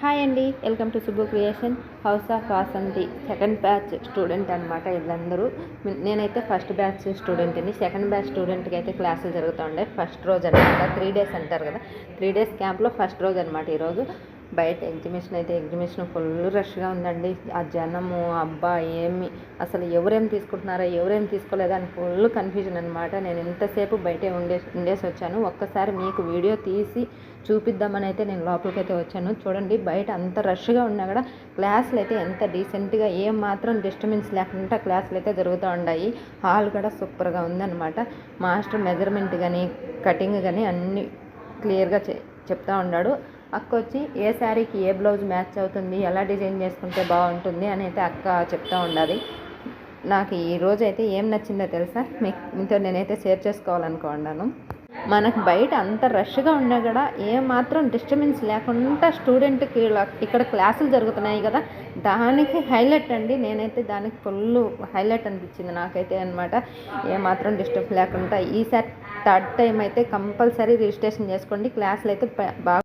Hi అండి, welcome to Subbu creation house of Vasanthi. Second batch student అనమాట వీళ్ళందరూ. నేనైతే ఫస్ట్ బ్యాచ్ స్టూడెంట్ని. సెకండ్ బ్యాచ్ స్టూడెంట్కి అయితే క్లాసులు జరుగుతుండే. ఫస్ట్ రోజు అనమాట, 3 days అంటారు కదా, 3 days క్యాంప్లో ఫస్ట్ రోజు అనమాట ఈరోజు. బయట ఎగ్జిబిషన్ ఫుల్ రష్గా ఉందండి. ఆ జనము అబ్బా ఏమి అసలు ఎవరేం తీసుకుంటున్నారా ఎవరేం తీసుకోలేదా అని ఫుల్ కన్ఫ్యూజన్ అనమాట. నేను ఎంతసేపు బయటే ఉండేసి వచ్చాను. ఒక్కసారి మీకు వీడియో తీసి చూపిద్దామని అయితే నేను లోపలికి అయితే వచ్చాను. చూడండి బయట అంత రష్గా ఉన్నా కూడా క్లాసులు అయితే ఎంత డీసెంట్గా ఏం మాత్రం డిస్టర్బెన్స్ లేకుండా క్లాసులు అయితే జరుగుతూ ఉన్నాయి. హాల్ కూడా సూపర్గా ఉందన్నమాట. మాస్టర్ మెజర్మెంట్ కానీ కటింగ్ కానీ అన్నీ క్లియర్గా చెప్తా ఉన్నాడు. అక్క వచ్చి ఏ శారీకి ఏ బ్లౌజ్ మ్యాచ్ అవుతుంది, ఎలా డిజైన్ చేసుకుంటే బాగుంటుంది అని అయితే అక్క చెప్తూ ఉండాలి. నాకు ఈరోజు అయితే ఏం నచ్చిందో తెలుసా, మీతో నేనైతే షేర్ చేసుకోవాలనుకున్నాను. మనకు బయట అంత రష్గా ఉన్నా కూడా ఏమాత్రం డిస్టర్బెన్స్ లేకుండా స్టూడెంట్కి ఇక్కడ క్లాసులు జరుగుతున్నాయి కదా, దానికి హైలైట్ అండి. నేనైతే దానికి ఫుల్ హైలైట్ అనిపించింది నాకైతే అనమాట. ఏమాత్రం డిస్టర్బ్ లేకుండా ఈసారి 3rd time అయితే కంపల్సరీ రిజిస్ట్రేషన్ చేసుకోండి. క్లాసులు అయితే బాగా